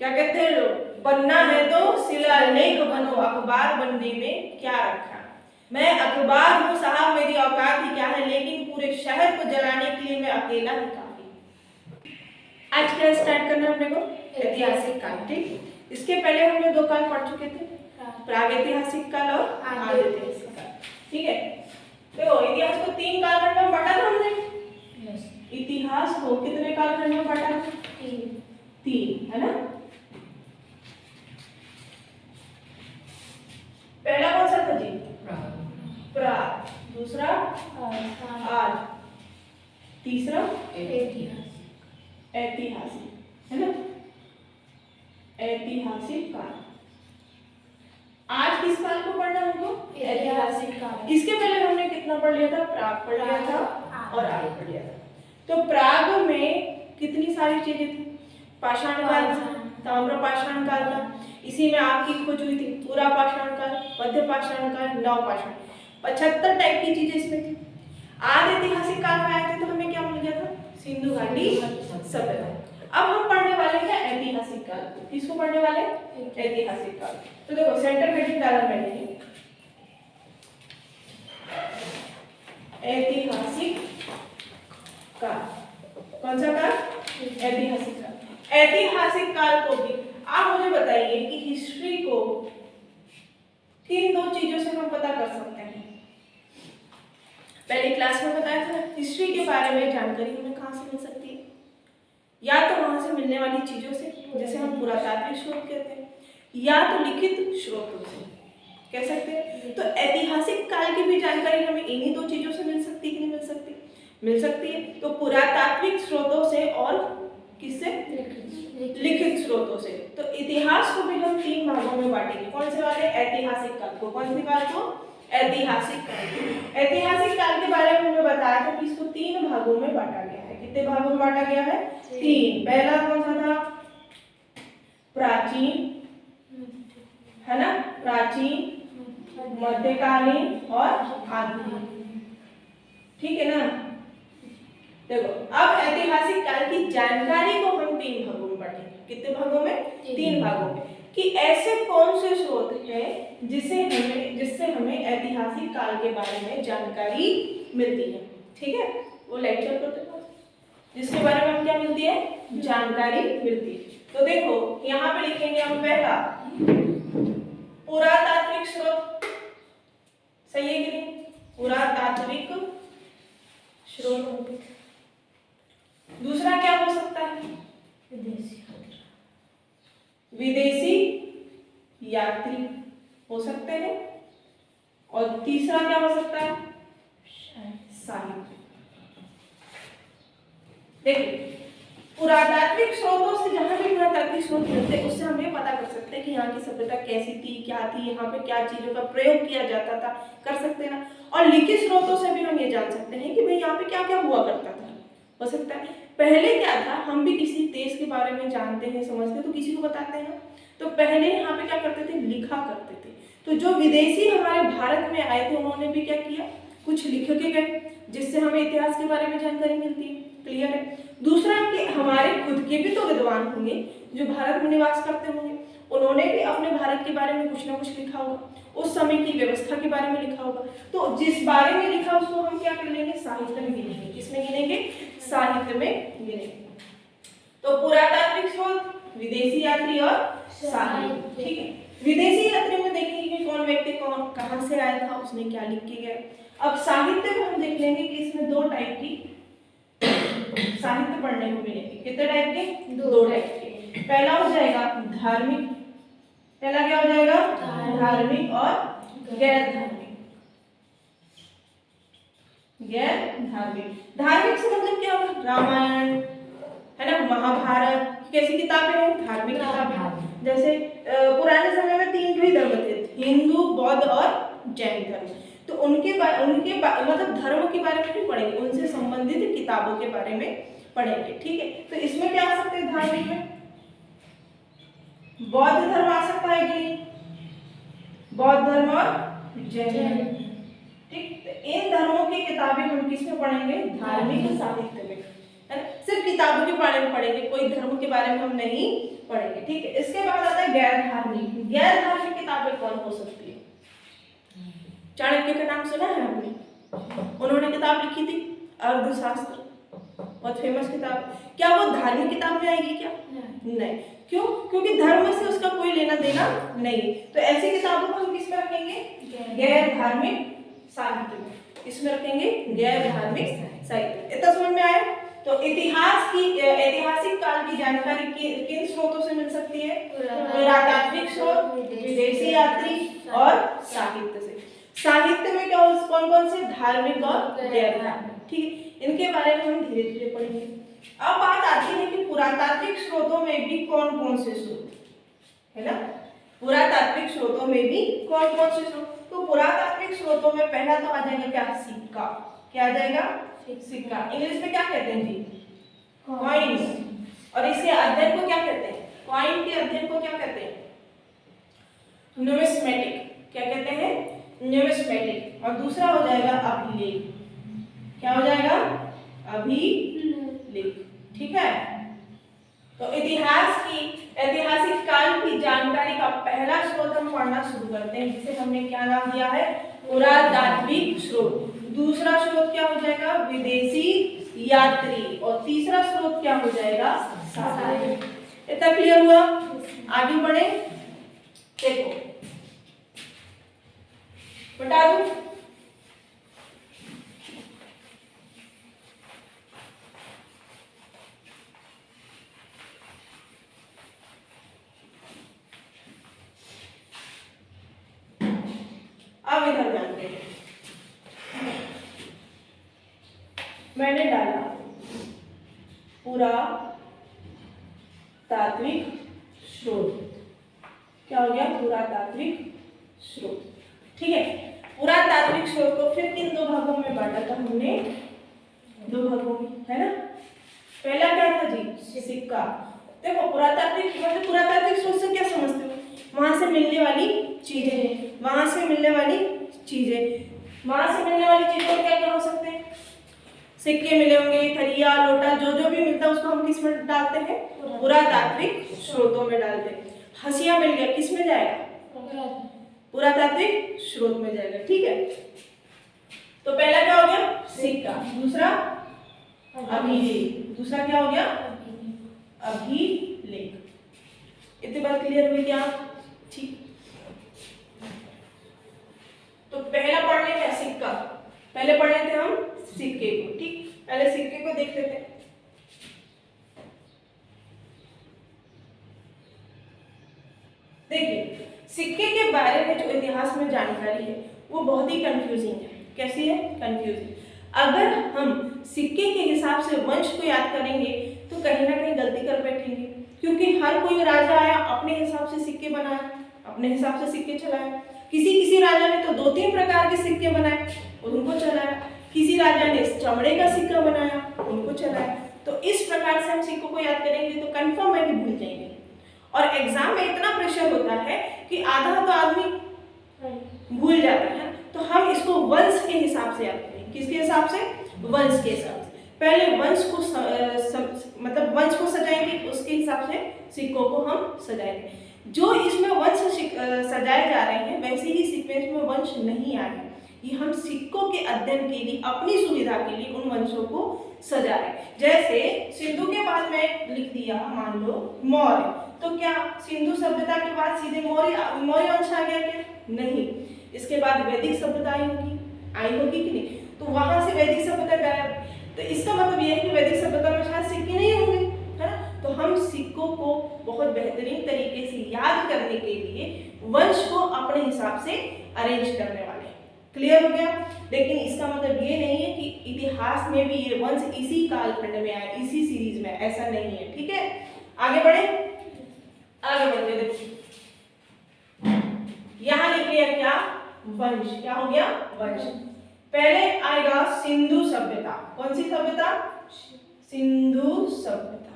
क्या कहते हैं लोग, बनना है तो शिलालेख बनो, अखबार बनने में क्या रखा। मैं अखबार हूँ साहब, मेरी औकात ही क्या है, लेकिन पूरे शहर को जलाने के लिए मैं अकेला ही काफी। आज क्या स्टार्ट करना अपने को, ऐतिहासिक काल। ठीक, इसके पहले हमने 2 काल पढ़ चुके थे, प्रागैतिहासिक काल और आदिऐतिहासिक काल। ठीक है, देखो इतिहास को 3 कालखंड में बांटा था हमने। इतिहास को कितने कालखंड में बांटा, 3 है ना। पहला कौन सा था जी, प्राग, दूसरा आद, तीसरा ऐतिहासिक, है ना, ऐतिहासिक काल। आज किस काल को पढ़ना हमको, ऐतिहासिक काल। इसके पहले हमने कितना पढ़ लिया था, प्राग पढ़ लिया था और आद पढ़ लिया था। तो प्राग में कितनी सारी चीजें थी, पाषाण काल था, ताम्र पाषाण काल था, इसी में आपकी खोज हुई थी, पूरा पाषाण काल, मध्य पाषाण काल, नव पाषाण, 75 टाइप की चीजें इसमें थी। आज ऐतिहासिक काल में आए थे तो हमें क्या मिल गया था, सिंधु घाटी सभ्यता। अब हम पढ़ने वाले हैं ऐतिहासिक काल। किसको पढ़ने वाले, ऐतिहासिक काल। तो देखो सेंटर हेडिंग डाला मैंने, ऐतिहासिक काल। कौन सा काल, ऐतिहासिक काल। ऐतिहासिक काल को भी आप मुझे बताइए कि हिस्ट्री को किन 2 चीजों से हम पता कर सकते हैं। पहली क्लास में बताया था, हिस्ट्री के बारे में जानकारी हमें कहाँ से मिल सकती है, या तो वहां से मिलने वाली चीजों से, जैसे हम पुरातात्विक स्रोत कहते हैं, या तो लिखित स्रोतों से कह सकते हैं। तो ऐतिहासिक काल की भी जानकारी हमें इन्हीं 2 चीजों से मिल सकती है कि नहीं मिल सकती, मिल सकती है। तो पुरातात्विक स्रोतों से और किससे, लिखित स्रोतों से। तो इतिहास को भी हम 3 भागों में बांटेंगे। कौन से वाले, ऐतिहासिक काल को। कौन से काल को, ऐतिहासिक काल। ऐतिहासिक काल के बारे में हमने बताया था कि इसको 3 भागों में बांटा गया है। कितने भागों में बांटा गया है, 3। पहला कौन सा था, प्राचीन, है ना, प्राचीन, मध्यकालीन और आधुनिक। ठीक है ना। देखो अब ऐतिहासिक काल की जानकारी को हम 3 भागों में बांटेंगे। कितने भागों में, 3 भागों में। कि ऐसे कौन से स्रोत हैं जिससे हमें ऐतिहासिक काल के बारे में जानकारी मिलती है। ठीक है, वो लेक्चर करते हैं जिसके बारे में हम क्या मिलती है, जानकारी मिलती है। तो देखो यहाँ पे लिखेंगे हम पहला पुरातात्विक स्रोत, सही है कि नहीं, पुरातात्विक स्रोत। दूसरा क्या हो सकता है, विदेशी यात्री हो सकते हैं। और तीसरा क्या हो सकता है, साहित्य। देखिए पुरातात्विक स्रोतों से, जहां भी पुरातात्विक स्रोत मिलते हैं उससे हम ये पता कर सकते हैं कि यहाँ की सभ्यता कैसी थी, क्या थी, यहाँ पे क्या चीजों का प्रयोग किया जाता था, कर सकते हैं ना। और लिखित स्रोतों से भी हम ये जान सकते हैं कि भाई यहाँ पे क्या क्या हुआ करता था। हो सकता है पहले क्या था, हम भी किसी देश के बारे में जानते हैं, समझते तो किसी को बताते हैं ना। तो पहले यहाँ पे क्या करते थे, लिखा करते थे। तो जो विदेशी हमारे भारत में आए थे उन्होंने भी क्या किया, कुछ लिख के गए, जिससे हमें इतिहास के बारे में जानकारी मिलती है। क्लियर है। दूसरा कि हमारे खुद के भी तो विद्वान होंगे जो भारत में निवास करते होंगे, उन्होंने भी अपने भारत के बारे में कुछ ना कुछ लिखा होगा, उस समय की व्यवस्था के बारे में लिखा होगा। तो जिस बारे में लिखा उसको हम क्या कर लेंगे, साहित्य में गिनेंगे। किसमें गिनेंगे, साहित्य में गिनेंगे। तो पुरातात्विक स्रोत, विदेशी यात्री और साहित्य। ठीक है, विदेशी यात्री में देखेंगे कि कौन व्यक्ति कौन कहां से आया था, उसने क्या लिख के गया। अब साहित्य में हम देख लेंगे कि इसमें 2 टाइप की साहित्य पढ़ने को मिलेंगे। कितने टाइप के, 2 टाइप के। पहला हो जाएगा धार्मिक, पहला क्या हो जाएगा, धार्मिक और गैर धार्मिक। गैर धार्मिक, धार्मिक से मतलब क्या होगा, रामायण है ना, महाभारत, कैसी किताबें हैं, धार्मिक किताबें। जैसे पुराने समय में 3 ही धर्म थे, हिंदू, बौद्ध और जैन धर्म। तो उनके मतलब धर्म के बारे में भी पढ़ेंगे, उनसे संबंधित किताबों के बारे में पढ़ेंगे। ठीक है, तो इसमें क्या आ सकते हैं, धार्मिक में बौद्ध धर्म आ सकता है कि नहीं, बौद्ध धर्म और जैन धर्म। ठीक, तो इन धर्मों की किताबें हम किसमें पढ़ेंगे, धार्मिक साहित्य में। है ना, सिर्फ किताबों के बारे में पढ़ेंगे, कोई धर्म के बारे में हम नहीं पढ़ेंगे, ठीक है। इसके बाद आता है गैर धार्मिक। गैर धार्मिक किताबें कौन हो सकती है? चाणक्य का नाम सुना है आपने? उन्होंने किताब लिखी थी अर्थशास्त्र, बहुत फेमस किताब। क्या वो धार्मिक किताब में आएगी क्या? नहीं। क्यों? क्योंकि धर्म से उसका कोई लेना देना नहीं। तो ऐसी किताबों को हम किस में रखेंगे? गैर धार्मिक साहित्य में। इसमें रखेंगे गैर धार्मिक साहित्य। इतना समझ में आया? तो इतिहास की ऐतिहासिक काल की जानकारी किन स्रोतों से मिल सकती है? पुरातात्विक स्रोत, विदेशी यात्री और साहित्य से। साहित्य में क्या कौन कौन से? धार्मिक और गैर धार्मिक, ठीक है। इनके बारे में हम धीरे धीरे पढ़ेंगे। अब बात आती है कि पुरातात्विक स्रोतों में भी कौन कौन से स्रोत है ना, पुरातात्विक स्रोतों में भी कौन कौन से स्रोत? तो पुरातात्विक स्रोतों में पहला तो आ जाएगा क्या? सिक्का। क्या आ जाएगा? सिक्का। इंग्लिश में क्या कहते हैं जी? कॉइन। और इसके अध्ययन को क्या कहते हैं? कॉइन के अध्ययन को क्या कहते हैं? न्यूमिस्मेटिक। क्या कहते हैं? न्यूमिस्मेटिक। और दूसरा हो जाएगा अभिलेख। क्या हो जाएगा? अभिलेख, ठीक है। तो इतिहास की ऐतिहासिक काल की जानकारी का पहला स्रोत हम पढ़ना शुरू करते हैं, जिसे हमने क्या नाम दिया है? पुरातात्विक स्रोत। दूसरा स्रोत क्या हो जाएगा? विदेशी यात्री। और तीसरा स्रोत क्या हो जाएगा? साहित्य। इतना क्लियर हुआ? आगे बढ़े। देखो बता दूं, अब इधर जानते हैं। मैंने डाला पुरातात्विक स्रोत। क्या हो गया? पुरातात्विक स्रोत, ठीक है। पुरातात्विक स्रोत को फिर किन दो भागों में बांटा था हमने? दो भागों में, है ना। पहला क्या था जी? सिक्का। देखो पुरातात्विक मतलब पुरातात्विक स्रोत से क्या समझते हो? वहां से मिलने वाली चीजें, वहां से मिलने वाली चीजें, वहां से मिलने वाली चीजों क्या क्या हो सकते हैं? सिक्के मिले होंगे, थरिया, लोटा, जो जो भी मिलता है उसको हम किस में डालते हैं? पुरातात्विक स्रोतों में डालते हैं। हंसिया मिल गया, किस में जाएगा? पुरातात्विक स्रोत में जाएगा, ठीक है। तो पहला क्या हो गया? सिक्का। दूसरा अभिलेख। दूसरा क्या हो गया? अभिलेख। इतनी बात क्लियर हुई क्या? ठीक। तो पहला पढ़ लेते हैं सिक्का। पहले पढ़ लेते हैं हम सिक्के को, ठीक। पहले सिक्के को देख लेते हैं। देखिए सिक्के के बारे में जो इतिहास में जानकारी है वो बहुत ही कंफ्यूजिंग है। कैसी है? कंफ्यूजिंग। अगर हम सिक्के के हिसाब से वंश को याद करेंगे तो कहीं ना कहीं गलती कर बैठेंगे, क्योंकि हर कोई राजा आया अपने हिसाब से सिक्के बनाया, अपने हिसाब से सिक्के चलाया। किसी राजा ने तो 2-3 प्रकार के सिक्के बनाए, उनको चलाया। किसी राजा ने चमड़े का सिक्का बनाया, उनको चलाया। तो इस प्रकार से हम सिक्कों को याद करेंगे तो कंफर्म है कि भूल जाएंगे। और एग्जाम में इतना प्रेशर होता है कि आधा तो आदमी भूल जाता है। तो हम इसको वंश के हिसाब से याद करेंगे। किसके हिसाब से? वंश के हिसाब से। पहले वंश को मतलब वंश को सजाएंगे, उसके हिसाब से सिक्कों को हम सजाएंगे। जो इसमें वंश सजाए जा रहे हैं वैसे ही सीक्वेंस में वंश नहीं आ रहे। ये हम सिक्कों के अध्ययन के लिए, अपनी सुविधा के लिए उन वंशों को सजा रहे हैं। जैसे सिंधु के बाद में लिख दिया मान लो मौर्य, तो क्या सिंधु सभ्यता के बाद सीधे मौर्य वंश आ गया क्या? नहीं। इसके बाद वैदिक सभ्यता आई होगी कि नहीं? तो वहां से वैदिक सभ्यता गायब। तो इसका मतलब यह है कि वैदिक सभ्यता में शायद सिक्के नहीं होंगे, है ना। तो हम सिक्कों को बहुत बेहतरीन तरीके से याद करने के लिए वंश को अपने हिसाब से अरेंज करने वाले हैं। क्लियर हो गया? लेकिन इसका मतलब ये नहीं है कि इतिहास में भी ये वंश इसी कालखंड में आए, इसी सीरीज में, ऐसा नहीं है, ठीक है। आगे बढ़े, आगे बढ़ते देखो। यहां लिख लिया क्या? वंश। क्या हो गया? वंश। पहले आएगा सिंधु सभ्यता। कौन सी सभ्यता? सिंधु सभ्यता।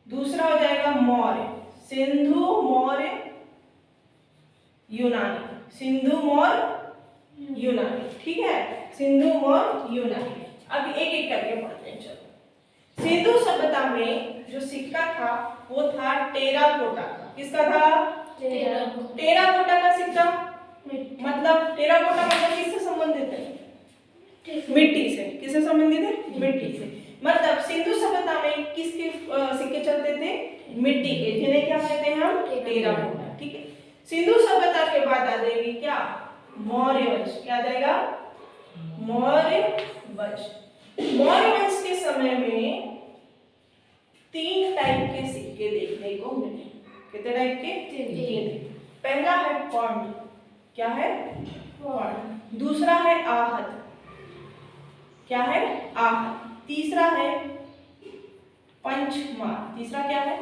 दूसरा हो जाएगा मौर्य। सिंधु, मौर्य, यूनानी। सिंधु, मौर्य, यूनानी, ठीक है। सिंधु और यूनानी। अब एक एक करके पढ़ते हैं। चलो, सिंधु सभ्यता में जो सिक्का था वो था टेराकोटा का। किसका था? टेराकोटा का सिक्का। मतलब टेराकोटा मतलब किससे संबंधित है? मिट्टी से। किससे संबंधित है? मिट्टी से। मतलब सिंधु सभ्यता में किसके सिक्के चलते थे? मिट्टी के, जिन्हें क्या कहते हैं हम? टेराकोटा। ठीक है। सिंधु सभ्यता के बाद आ जाएगी क्या? मौर्य वंश। क्या आ जाएगा? मौर्य वंश। मौर्य वंश के समय में 3 टाइप के सिक्के देखने को मिले। कितने टाइप के? 3। पहला है पर्ण। क्या है? पर्ण। दूसरा है आहत। क्या है? आहत। तीसरा है पंचमार। तीसरा क्या है?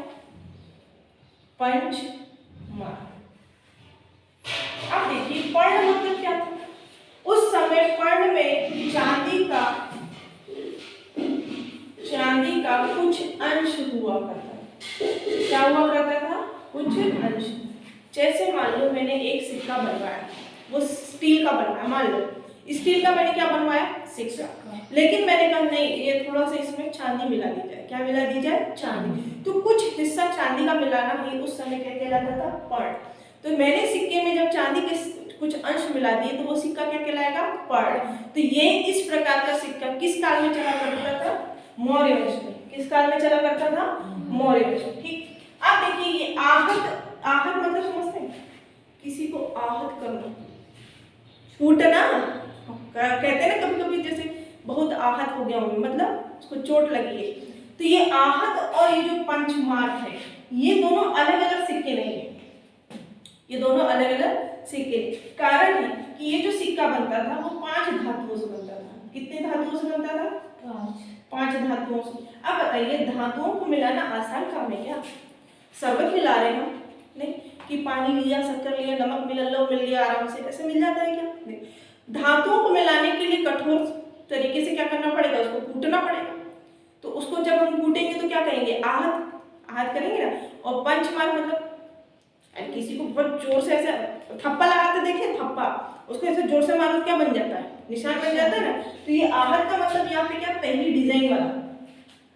पंचमार। अब देखिए पर्ण मतलब क्या था? उस समय पर्ण में चांदी का कुछ अंश हुआ करता था। क्या हुआ करता था? कुछ अंश। जैसे मान लो मैंने एक सिक्का बनवाया, वो स्टील का बनवाया। मान लो स्टील का मैंने क्या बनवाया? सिक्का। लेकिन मैंने कहा नहीं, ये थोड़ा सा इसमें चांदी मिला दी जाए। क्या मिला दी जाए? चांदी। तो कुछ हिस्सा चांदी का मिलाना ही उस समय क्या कहलाता था? पर्ण। तो मैंने सिक्के में जब चांदी के कुछ अंश मिला दिए तो वो सिक्का क्या कहलाएगा? पर्ण। तो ये इस प्रकार का सिक्का किस काल में चला करता था? मौर्य वंश में। किस काल में चला करता था? मौर्य वंश। ठीक। अब देखिए ये आहत। आहत मतलब समझते हैं? किसी को आहत करना, छूटना। कहते हैं ना कभी कभी जैसे बहुत आहत हो गया हूँ, मतलब उसको चोट लगी है। तो ये आहत और ये जो पंचमार है, ये दोनों अलग अलग सिक्के नहीं है। ये दोनों अलग अलग सिक्के। कारण है कि ये जो सिक्का बनता था वो 5 धातुओं से बनता था। कितने धातुओं से बनता था? 5 धातुओं से। अब बताइए धातुओं को मिलाना आसान काम है क्या? शरबत मिला रहे हैं हम, नहीं कि पानी लिया, शक्कर लिया, नमक मिल लिया आराम से, ऐसे मिल जाता है क्या? नहीं। धातुओं को मिलाने के लिए कठोर तरीके से क्या करना पड़ेगा? उसको कूटना पड़ेगा। तो उसको जब हम कूटेंगे तो क्या करेंगे? आहत करेंगे ना। और पंचमार मतलब किसी को बहुत जोर से ऐसे थप्पा लगाते देखे, थप्पा, उसको ऐसे जोर से मारो क्या बन जाता है? निशान बन जाता है ना। तो ये आहत का मतलब यहाँ पे क्या? पहली डिजाइन वाला।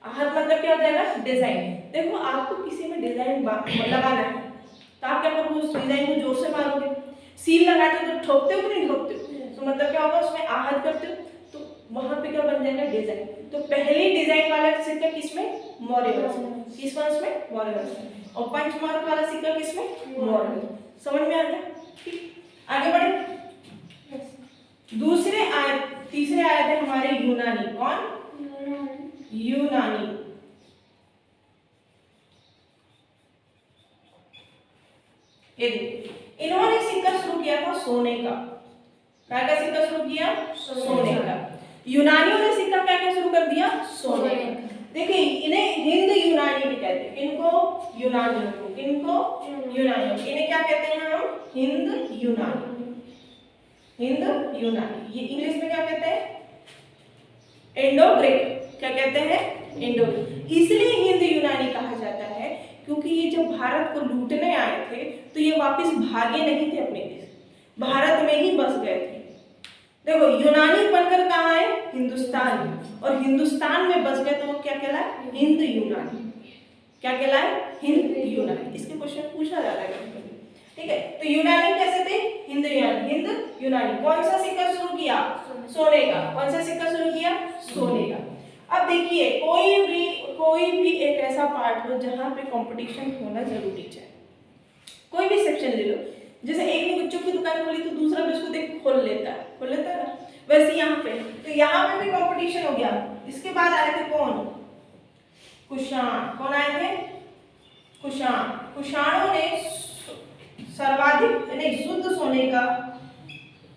आहत मतलब क्या हो जाएगा? डिजाइन। देखो आपको किसी में डिजाइन लगाना है तो आप क्या करोगे? उस डिजाइन को जोर से मारोगे। सील लगाते हो तो ठोकते हो कि नहीं ठोकते हो? तो मतलब क्या होगा? उसमें आहत करते हो तो वहां पे क्या बन जाएगा? डिजाइन। तो पहली डिजाइन वाला सिक्का किसमें? मौर्य वंश में। किस वंश में? मौर्य वंश में। और पंचमार वाला सिक्का किसमें? मौर्य। समझ में आ गया? ठीक, आगे बढ़े। तीसरे आए थे हमारे यूनानी। कौन? यूनानी। ये देखिए इन्होंने सिक्का शुरू किया था सोने का। क्या सिक्का शुरू किया? सोने का। यूनानियों ने सिक्का क्या शुरू कर दिया? सोने का। देखिए इन्हें हिंद यूनानी भी कहते हैं। इनको यूनानियों को, इनको यूनानियों, इन्हें क्या कहते हैं हम? हिंद यूनानी। हिंद यूनानी। ये इंग्लिश में क्या कहते हैं? Indo Greek. क्या कहते हैं? इंडो। इसलिए हिंद यूनानी कहा जाता है क्योंकि ये जब भारत को लूटने आए थे तो ये वापस भागे नहीं थे अपने देश, भारत में ही बस गए थे। देखो यूनानी बनकर कहाँ आए? हिंदुस्तान। और हिंदुस्तान में बस गए तो वो क्या कहलाए? हिंद यूनानी। क्या कहलाए? हिंद यूनानी। इसके क्वेश्चन पूछा जाता है। ठीक है। तो यूनानी कैसे थे? हिंद यूनानी। हिंद यूनानी। कौन सा सिक्का शुरू किया? सोने का। कौन सा सिक्का शुरू किया? सोने का। अब देखिए कोई भी एक ऐसा पार्ट हो जहाँ पे कंपटीशन होना जरूरी है। कोई भी सेक्शन ले लो, जैसे एक ने गुच्चों की दुकान खोली तो दूसरा भी उसको देख खोल लेता है ना। वैसे यहाँ पे तो यहाँ पे भी कंपटीशन हो गया। इसके बाद आए थे कौन? कुषाण। कौन आए थे? कुषाण। कुषाणों ने सर्वाधिक नहीं शुद्ध सोने का,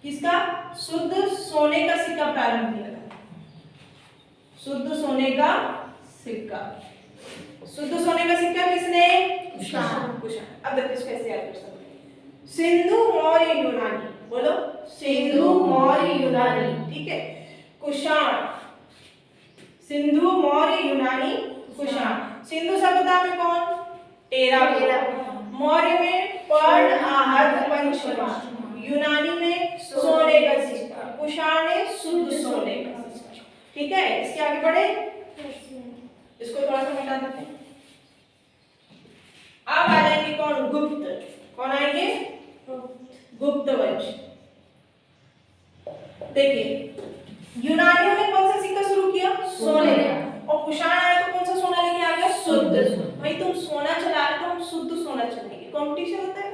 किसका? शुद्ध सोने का सिक्का प्रारंभ किया था। शुद्ध सोने का सिक्का। शुद्ध सोने का सिक्का किसने? कुषाण। कुषाण। अब देखो इसको कैसे याद कर सकते हैं? सिंधु मौर्य यूनानी। बोलो सिंधु मौर्य यूनानी। ठीक है। कुषाण। सिंधु मौर्य यूनानी कुषाण। सिंधु सभ्यता में कौन? टेराकोटा। मौर्य में पर्ण, आहत, पंचमार। यूनानी में सोने का सिक्का। कुषाण ने शुद्ध सोने का सिक्का। ठीक है, इसके आगे बढ़े, इसको थोड़ा सा मिटा देते हैं। अब आ जाएंगे कौन? गुप्त। कौन आएंगे? गुप्त वंश। देखिए यूनानियों ने कौन सा सिक्का शुरू किया? सोने का। और कुषाण आया तो कौन सा सोना लेके आ गया? शुद्ध। भाई तुम सोना चला रहे तो हम शुद्ध सोना चलाएंगे, कंपटीशन होता है।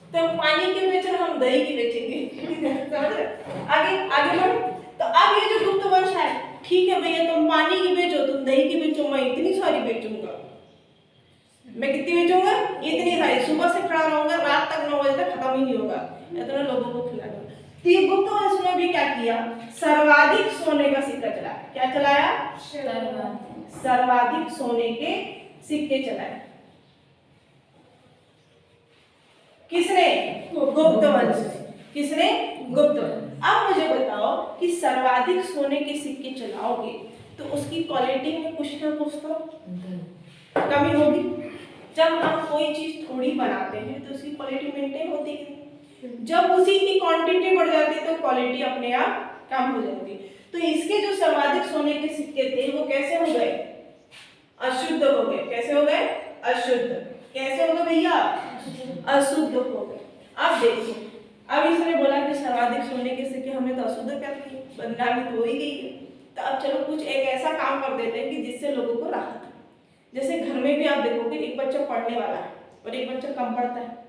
तो पानी के बेच रहे, हम दही की बेचेंगे। समझ रहे? आगे आगे बढ़ो। तो अब ये जो गुप्त वंश है, ठीक है भैया तुम पानी की बेचो, तुम दही की बेचो, मैं इतनी सारी बेचूंगा। मैं कितनी बेचूंगा? इतनी सारी। सुबह से खड़ा रहूंगा, रात तक 9 बजे तक खत्म ही नहीं होगा, इतने लोगों को खिलाऊंगा। तो ये गुप्त वंश ने भी क्या किया? सर्वाधिक सोने का सिक्का चलाया। क्या चलाया? सर्वाधिक सोने के सिक्के चलाए। किसने? गुप्त वंश। किसने? गुप्त वंश। अब मुझे बताओ कि सर्वाधिक सोने के सिक्के चलाओगे तो उसकी क्वालिटी में कुछ ना कुछ तो कमी होगी। जब हम कोई चीज थोड़ी बनाते हैं तो उसकी क्वालिटी मेंटेन होती है। जब उसी की क्वांटिटी बढ़ जाती है तो क्वालिटी अपने आप कम हो जाती है। तो इसके जो सर्वाधिक सोने के सिक्के थे वो कैसे हो गए? अशुद्ध हो गए। कैसे हो गए? अशुद्ध। कैसे हो गए भैया? अशुद्ध हो गए। अब देखो, अब इसने बोला कि सर्वाधिक सोने के सिक्के हमें तो अशुद्ध कर दिए, बदनामी तो हो ही गई है। तो अब चलो कुछ एक ऐसा काम कर देते हैं कि जिससे लोगों को राहत। जैसे घर में भी आप देखोगे एक बच्चा पढ़ने वाला है और एक बच्चा कम पढ़ता है।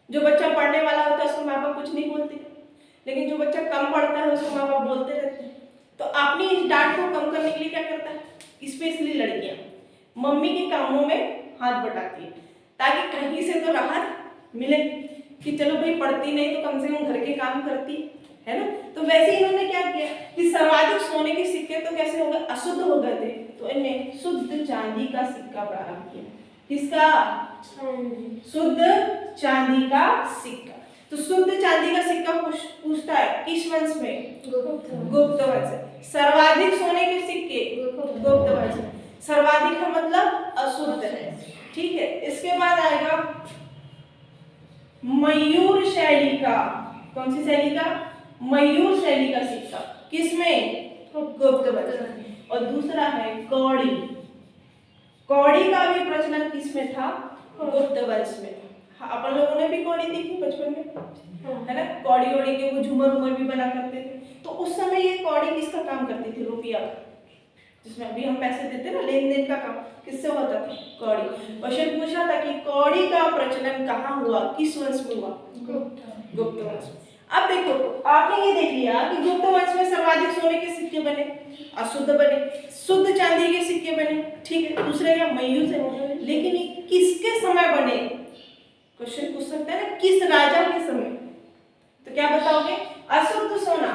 जो बच्चा पढ़ने वाला होता है उसको माँ बाप कुछ नहीं बोलते, लेकिन जो बच्चा कम पढ़ता है उसको माँ बाप बोलते रहते हैं। तो अपनी इस डांट को कम करने के लिए क्या करता है? स्पेशली लड़कियां मम्मी के कामों में हाथ बटाती है ताकि कहीं से तो राहत मिले कि चलो भाई पढ़ती नहीं तो कम से कम घर के काम करती है ना। तो वैसे इन्होंने क्या किया कि सर्वाधिक सोने के सिक्के तो कैसे हो गए? अशुद्ध हो गए थे। तो इन्हें शुद्ध चांदी का सिक्का प्रारंभ किया। किसका? शुद्ध चांदी का सिक्का। तो शुद्ध चांदी का सिक्का पूछता है किस वंश में? गुप्त वंश। सर्वाधिक सोने के सिक्के गुप्त वंश। सर्वाधिक का मतलब अशुद्ध है। ठीक है, इसके बाद आएगा मयूर शैली का। कौन सी शैली का? मयूर शैली का सिक्का। किसमें? गुप्त वंश। और दूसरा है कौड़ी। कौड़ी का भी प्रचलन किसमें था? गुप्त वंश में। अपन लोगों ने भी कौड़ी देखी बचपन में, है ना। कौड़ी वौड़ी के वो झूमर उमर भी बना करते थे। तो उस समय ये कौड़ी किसका काम करती थी? रुपया का, जिसमें अभी हम पैसे देते ना, लेन देन का काम किससे होता था? कौड़ी। क्वेश्चन पूछा था कि कौड़ी का प्रचलन कहाँ हुआ, किस वंश में हुआ? गुप्त वंश। अब देखो, आपने ये देख लिया कि गुप्त वंश में सर्वाधिक सोने के सिक्के बने, अशुद्ध बने, शुद्ध चांदी के सिक्के बने। ठीक है, दूसरे का मयूर से। लेकिन ये किसके समय बने? क्वेश्चन पूछ सकते हैं ना, किस राजा के समय? तो क्या बताओगे? अशुद्ध सोना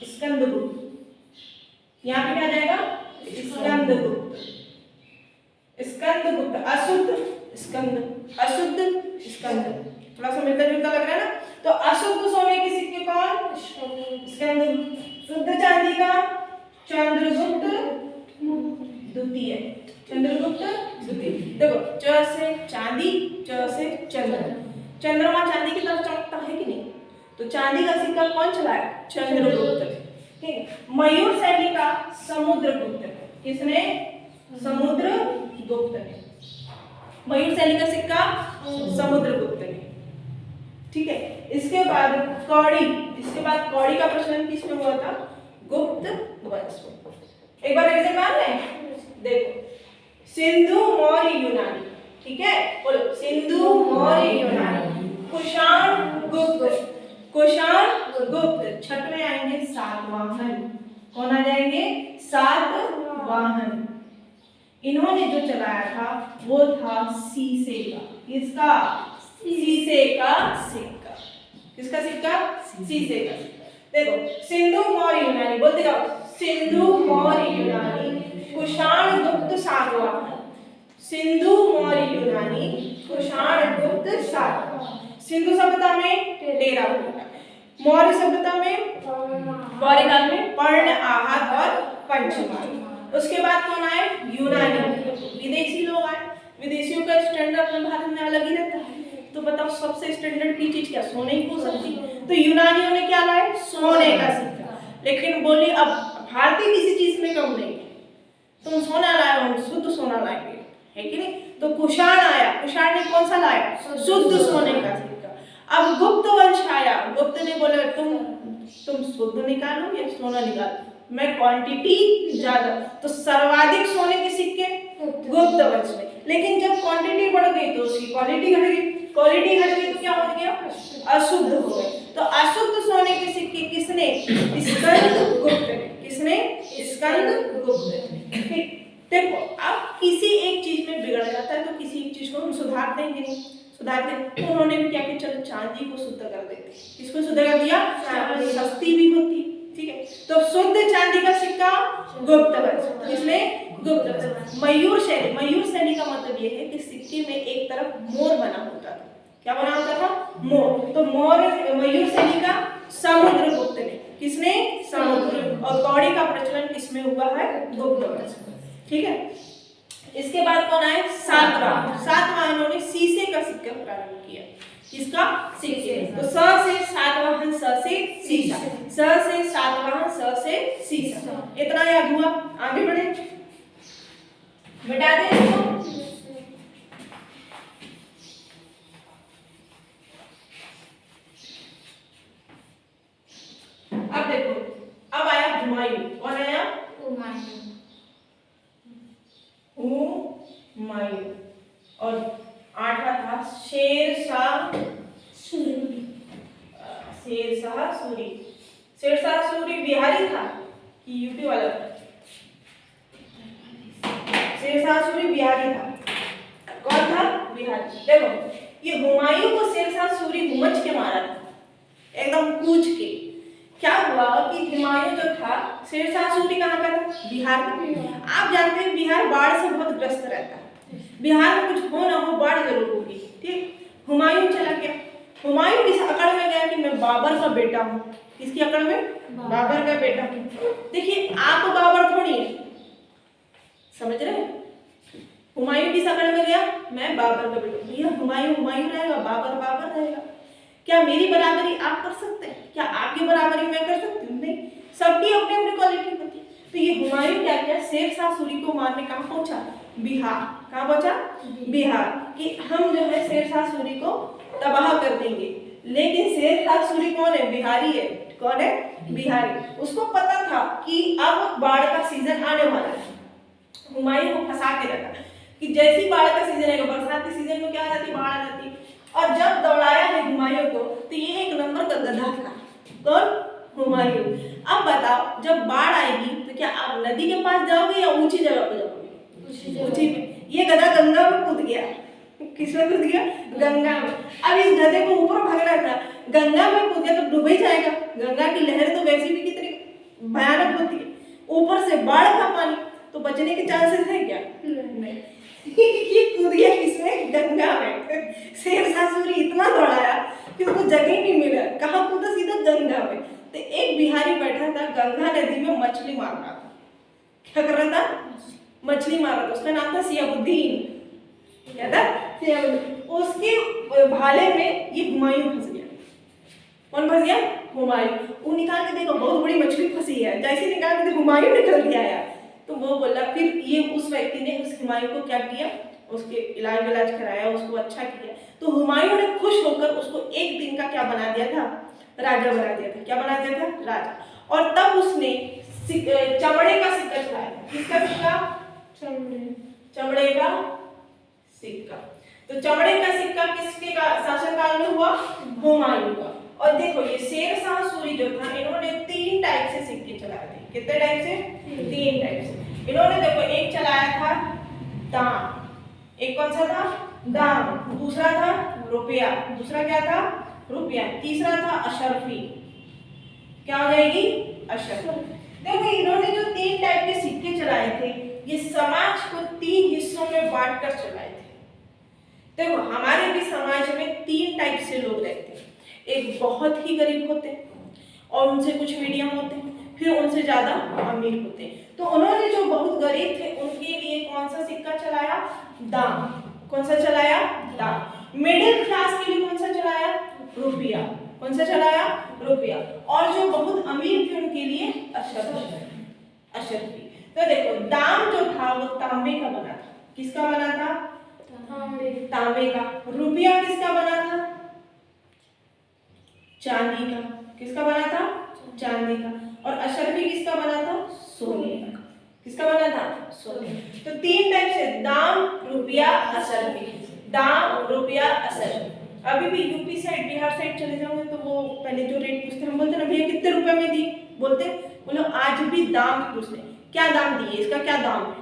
स्कंदगुप्त। यहाँ पे क्या जाएगा? स्कंदगुप्त। स्कंदगुप्त। अशुद्ध स्कंद, अशुद्ध स्कंद। थोड़ा सा मिलता जुलता लग रहा है ना। तो अशुद्ध सोने के सिक्के कौन? स्कंदगुप्त। शुद्ध चांदी का चंद्रगुप्त द्वितीय। चंद्रगुप्त द्वितीय। देखो, च से चांदी, च से चंद्र। चंद्रमा चांदी की तरफ चमकता है कि नहीं? तो चांदी का सिक्का कौन चलाया? चंद्रगुप्त। ठीक है। मयूर शैली का समुद्रगुप्त। किसने? समुद्रगुप्त ने। मयूर शैली का सिक्का समुद्रगुप्त ने। ठीक है। इसके बाद कौड़ी। इसके बाद कौड़ी का प्रचलन किसमें हुआ था? गुप्त वंश में। एक बार रिवीजन मान लें। देखो, सिंधु मौर्य यूनानी। ठीक है, बोलो सिंधु मौर्य यूनानी। कुषाण गुप्त। कुषाण गुप्त। छठ में आएंगे सातवाहन। कौन आ जाएंगे? सातवाहन। इन्होंने जो चलाया था वो था सीसे का। किसका? सीसे का सिक्का। किसका सिक्का? सीसे का सिक्का। देखो, सिंधु मौर्य यूनानी, बोलते जाओ, सिंधु मौर्य यूनानी, कुषाण गुप्त सातवाहन। सिंधु मौर्य यूनानी, कुषाण गुप्त सातवाहन। सिंधु सभ्यता में 13 होगा, मौर्य सभ्यता में मौर्य काल में पर्ण, आहत और पंचम। उसके बाद कौन आए? यूनानी। विदेशी लोग आए। विदेशियों का स्टैंडर्ड अपने भारत में अलग ही रहता है। तो बताओ सबसे स्टैंडर्ड की चीज क्या? सोने ही हो सकती है। तो यूनानियों ने क्या लाए? सोने का सिक्का। लेकिन बोली अब भारतीय किसी चीज में कम नहीं है, तुम सोना लाए हो, शुद्ध सोना लाएंगे, है कि नहीं। तो कुषाण आया, कुषाण ने कौन सा लाया, शुद्ध सोने का सिक्का। अब गुप्त वंश आया, गुप्त ने बोला तुम शुद्ध निकालो या सोना निकालो, मैं क्वांटिटी ज्यादा, तो सर्वाधिक सोने के सिक्के गुप्त वंश में। लेकिन जब क्वांटिटी बढ़ गई तो उसकी क्वालिटी घट गई, क्वालिटी घट गई तो क्या हो गया, अशुद्ध हो गए। तो अशुद्ध सोने के सिक्के किसने, स्कंदगुप्त ने, किसने, स्कंदगुप्त ने। ठीक, देखो अब किसी एक चीज में बिगड़ जाता है तो किसी एक चीज को हम सुधार देंगे नहीं, सुधार दें। तो उन्होंने भी क्या किया, चलो चांदी को शुद्ध कर देते। किसको शुद्ध कर दिया, सस्ती भी होती, ठीक है। तो शुद्ध चांदी का सिक्का गुप्त वंश, किसने, गुप्त वंश। मयूर शैली, मयूर शैली का मतलब ये है कि सिक्के में एक तरफ मोर बना होता था, क्या बना होता था, मोर। तो मोर मयूर शैली का समुद्रगुप्त ने, किसने, समुद्र। और कौड़ी का प्रचलन किसमें हुआ है, गुप्त वंश, ठीक है। इसके बाद कौन आए, सातवां इन्होंने शीशे का सिक्का प्रारंभ किया। किसका, शीशे। तो स से सातवाहन, स से शीशा, स से सातवाहन, स से शीशा। इतना याद हुआ, आगे बढ़े, मिटा दे इसको। अब देखो, अब आया हुमायूं, कौन आया, हुमायूं। और आठवां था शेरशाह सूरी। शेरशाह सूरी, शेरशाह सूरी बिहारी था कि यूपी वाला था, शेरशाह सूरी बिहारी था। कौन था, बिहारी। देखो ये हुमायूं को शेरशाह सूरी हुमच के मारा था, एकदम कूच के। क्या हुआ कि हुमायूं जो था, शेरशाह सूरी कहाँ का था, बिहार का। आप जानते हैं बिहार बाढ़ से बहुत ग्रस्त रहता है, बिहार में कुछ हो ना हो बाढ़ जरूर होगी, ठीक। हुमायूं चला गया, हुमायूं इस अकड़ में गया कि मैं बाबर का बेटा हूँ। किसकी अकड़ में, बाबर का बेटा हूँ। देखिए आप बाबर थोड़ी है, समझ रहे हैं। हुमायूं किस अकड़ में गया, मैं बाबर का बेटा हूँ। ये हुमायूं हुमायूं रहेगा, बाबर बाबर रहेगा। क्या मेरी बराबरी आप कर सकते हैं, क्या आपकी बराबरी मैं कर सकती हूँ, नहीं। सबकी अपनी अपनी क्वालिटी होती है। तो ये हुमायूं क्या किया, शेरशाह सूरी को मारने कहाँ पहुंचा, बिहार। कहाँ पहुंचा, बिहार। कि हम जो है शेरशाह सूरी को तबाह कर देंगे। लेकिन शेरशाह सूरी कौन है, बिहारी है। कौन है, बिहारी। उसको पता था कि अब बाढ़ का सीजन आने वाला है। हुमायूं को फंसा के रखा कि जैसी बाढ़ का सीजन आएगा, बरसात के सीजन में क्या आ जाती, बाढ़ आ जाती। और जब दौड़ाया है हुमायूं को, तो ये एक नंबर का गधा था। कौन, हुमायूं। अब बताओ जब बाढ़ आएगी तो क्या आप नदी के पास जाओगे या ऊंची जगह पर जाओगे, ऊंची पे। ये गधा गंगा में कूद गया, किसमें कूद गया, गंगा में। अब इस गधे को ऊपर भागना था, गंगा में कूद गया तो डूब ही जाएगा। गंगा की लहर तो वैसे भी कितनी भयानक होती है, ऊपर से बाढ़ का पानी, तो बचने के चांसेस है क्या, नहीं। ये कूद गया किसमें, गंगा में। शेरशाह सूरी इतना दौड़ाया कि उसको जगह नहीं मिला, कहाँ कूदा, सीधा गंगा में। तो एक बिहारी बैठा था गंगा नदी में मछली मार रहा था। क्या कर रहा था, मछली मार रहा था। उसका नाम था सियाबुद्दीन। क्या था, सियाबुद्दीन। उसके भाले में ये हुमायूं फंस गया। कौन फंस गया, हुमायूं। वो निकाल के देखो, बहुत बड़ी मछली फंसी है। जैसे निकाल के हुमायूं निकल के आया, तो वो बोला। फिर ये उस व्यक्ति ने उस हुमायूं को क्या किया, उसके इलाज कराया, उसको अच्छा किया। तो हुमायूं ने खुश होकर उसको एक दिन का क्या बना दिया था, राजा बना दिया था। क्या बना दिया था, राजा। और तब उसने चमड़े का सिक्का चलाया। किसका सिक्का, चमड़े का सिक्का। तो चमड़े का सिक्का किसके का शासनकाल में हुआ, हुमायूं का। और देखो ये शेरशाह सूरी जो था, इन्होंने 3 टाइप से सिक्के चलाए थे। कितने टाइप से, 3 टाइप से। इन्होंने देखो एक चलाया था दाम, एक कौन सा था, दाम। दूसरा था रुपया, दूसरा क्या था, रुपया। तीसरा था अशर्फी। क्या हो जाएगी, अशर्फी। देखो इन्होंने जो 3 टाइप के सिक्के चलाए थे, ये समाज को 3 हिस्सों में बांटकर चलाए थे। देखो हमारे भी समाज में 3 टाइप से लोग रहते हैं। एक बहुत ही गरीब होते हैं, और उनसे कुछ मीडियम होते हैं, फिर उनसे ज्यादा अमीर होते हैं। तो उन्होंने जो बहुत गरीब थे उनके लिए कौन सा सिक्का चलाया, दाम। कौन सा चलाया, दाम। मिडिल क्लास के लिए कौन सा चलाया, रुपया। कौन सा चलाया? रुपया। और जो बहुत अमीर थे उनके लिए अशर्फी। तो देखो दाम जो था वो तांबे का बना था। किसका बना था? तांबे का। रुपया किसका बना था? चांदी का। किसका बना था? चांदी का। और अशर्फी किसका बना था? सोने का। किसका बना था? सोने। तो 3 टाइप से दाम, रुपया, अशर्फी। दाम, रुपया, अशर्फी। अभी भी यूपी साइड, बिहार साइड चले जाओगे तो वो पहले जो रेट पूछते हम बोलते ना भैया कितने रुपए में दी, बोलते बोलो आज भी दाम पूछते क्या दाम दिए, इसका क्या दाम है,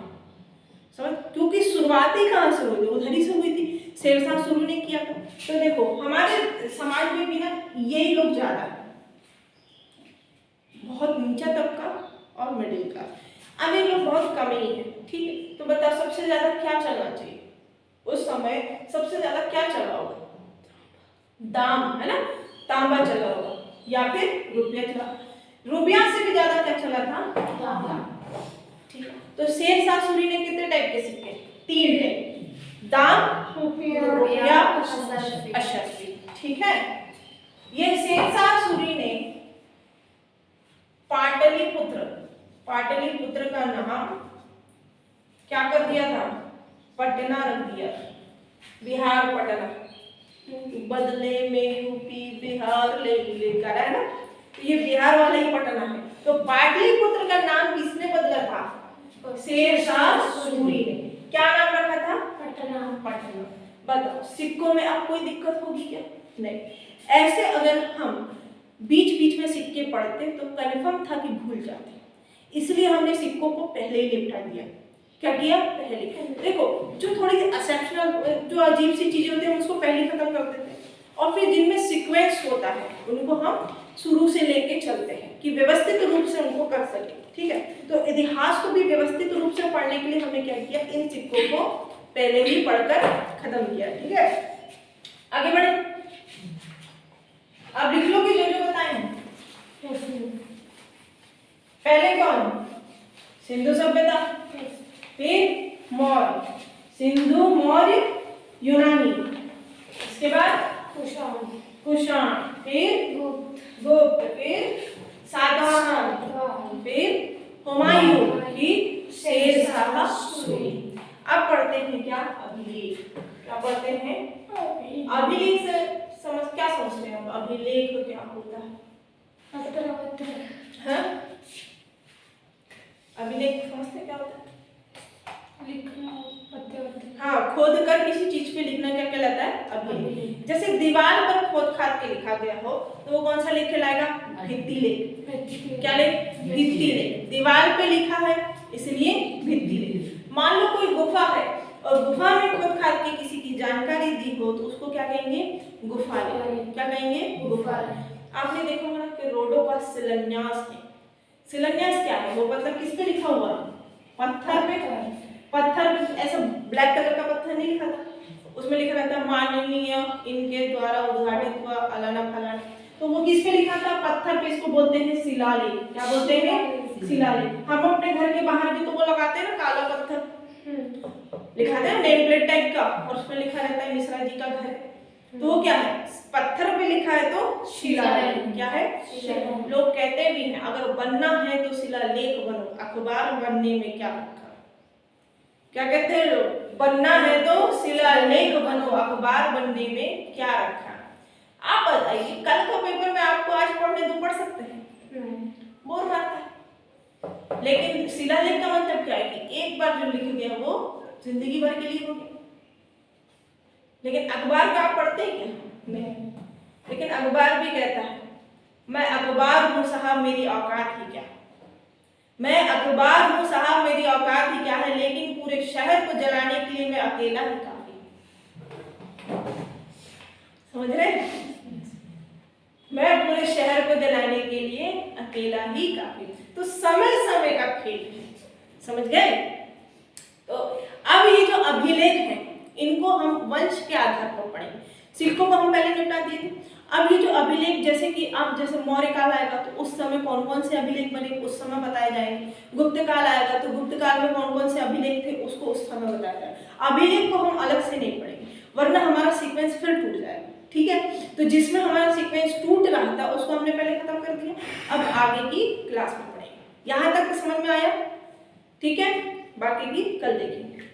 समझ? क्योंकि शुरुआत ही कहाँ से हुई, उधर ही से हुई थी, शेरशाह शुरू ने किया था। तो देखो हमारे समाज में भी ना यही लोग ज्यादा है, बहुत नीचा तबका और मिडिल क्लास। अब ये लोग बहुत कम ही है, ठीक है। तो बताओ सबसे ज्यादा क्या चलना चाहिए उस समय? सबसे ज्यादा क्या चला होगा? दाम, है ना, तांबा चला होगा या फिर रुपया चला। रुपया से भी ज्यादा क्या चला था? तांबा। ठीक है। तो शेरशाह सूरी ने कितने टाइप के सिक्के? 3 टाइप, दाम, रुपया, अशर्फी। ठीक है। ये शेरशाह सूरी ने पाटलिपुत्र का नाम क्या कर दिया था? पटना रख दिया, बिहार पटना। बदले में यूपी बिहार लेकर, है ना, तो ये बिहार वाला ही पटना है। तो पाटलिपुत्र का नाम किसने बदला था? शेरशाह सूरी ने। क्या नाम रखा था? पटना। बताओ सिक्कों में अब कोई दिक्कत होगी क्या? नहीं। ऐसे अगर हम बीच बीच में सिक्के पढ़ते तो कन्फर्म था कि भूल जाते, इसलिए हमने सिक्कों को पहले ही निपटा दिया। क्या किया? पहले। देखो जो थोड़ी एक्सेप्शनल, जो अजीब सी चीजें होती है उसको पहले खत्म कर देते हैं, और फिर जिनमें सीक्वेंस होता है उनको हम शुरू से लेके चलते हैं कि व्यवस्थित रूप से उनको कर सके। ठीक है। तो इतिहास को भी व्यवस्थित रूप से पढ़ने के लिए हमने क्या किया? इन सिक्कों को पहले ही पढ़कर खत्म किया। ठीक है, आगे बढ़े। अब लिख लो कि जो जो बताएं। पहले कौन? सिंधु सभ्यता, फिर मौर्य, सिंधु, मौर्य, यूनानी, इसके बाद कुषाण, फिर गुप्त, फिर सातवाहन, फिर हुमायूं, फिर शेरशाह सूरी। अब पढ़ते हैं क्या? अभिलेख। क्या पढ़ते हैं? अभिलेख से क्या समझते हैं? अभिलेख तो क्या होता है? हाँ? अभिलेख समझते क्या होता है? लिखना, हाँ, खोद कर किसी चीज पे लिखना क्या कहलाता है? अभिलेख। जैसे दीवार पर खोद खाद के लिखा गया हो तो वो कौन सा लेख कहलाएगा? भित्ति लेख। क्या लेख? भित्ति लेख। दीवार पे लिखा है इसलिए भित्ति लेख। मान लो कोई गुफा है और गुफा में खोद खाद के किसी की जानकारी दी हो तो उसको क्या कहेंगे? गुफा लेख। क्या कहेंगे? गुफा लेख। आपने देखा होगा कि रोडों पर शिलान्यास है। शिलान्यास क्या है? वो मतलब किस पे लिखा हुआ? पत्थर पे। पत्थर ऐसा ब्लैक कलर का पत्थर नहीं लिखा था, उसमें लिखा रहता है माननीय इनके द्वारा उद्घाटित हुआ अलाना फलाना। तो वो किस पे लिखा था? पत्थर पे। इसको बोलते हैं शिलालेख। क्या बोलते हैं? शिलालेख। हम अपने घर के बाहर भी तो वो लगाते हैं ना, काला पत्थर लिखा था नेम प्लेट टाइप का, और उसमें लिखा रहता है मिश्रा जी का घर। तो वो क्या है? पत्थर पे लिखा है तो शिलालेख। क्या है? लोग कहते भी हैं अगर बनना है तो शिलालेख बनो, अखबार बनने में क्या रखा। क्या कहते हैं लोग? बनना है तो शिलालेख बनो, अखबार बनने में क्या रखा। आप बताइए कल का पेपर में आपको आज पढ़ने दो, पढ़ सकते हैं? बोर मारता है। लेकिन शिलालेख का मतलब क्या है कि एक बार जो लिख गया वो जिंदगी भर के लिए हो गया। लेकिन अखबार का आप पढ़ते हैं क्या? नहीं। लेकिन अखबार भी कहता है मैं अखबार हूं साहब, मेरी औकात ही क्या। मैं अखबार हूं साहब, मेरी औकात ही क्या है, लेकिन पूरे शहर को जलाने के लिए मैं अकेला ही काफी। समझ रहे? मैं पूरे शहर को जलाने के लिए अकेला ही काफी। तो समय समय का खेल है, समझ गए? तो अब ये जो अभिलेख है इनको हम वंश के आधार पर पढ़ेंगे। सिक्कों को हम पहले निपटा दिए थे। अब ये जो अभिलेख, जैसे कि अब जैसे मौर्य काल आएगा तो उस समय कौन कौन से अभिलेख बने उस समय बताए जाएंगे। गुप्त काल आएगा तो गुप्त काल में कौन कौन से अभिलेख थे उसको उस समय बताया जाएगा। अभिलेख को हम अलग से नहीं पढ़ेंगे वरना हमारा सीक्वेंस फिर टूट जाएगा। ठीक है। तो जिसमें हमारा सीक्वेंस टूट रहा था उसको हमने पहले खत्म कर दिया। अब आगे की क्लास में पढ़ेंगे। यहाँ तक समझ में आया? ठीक है, बाकी की कल देखेंगे।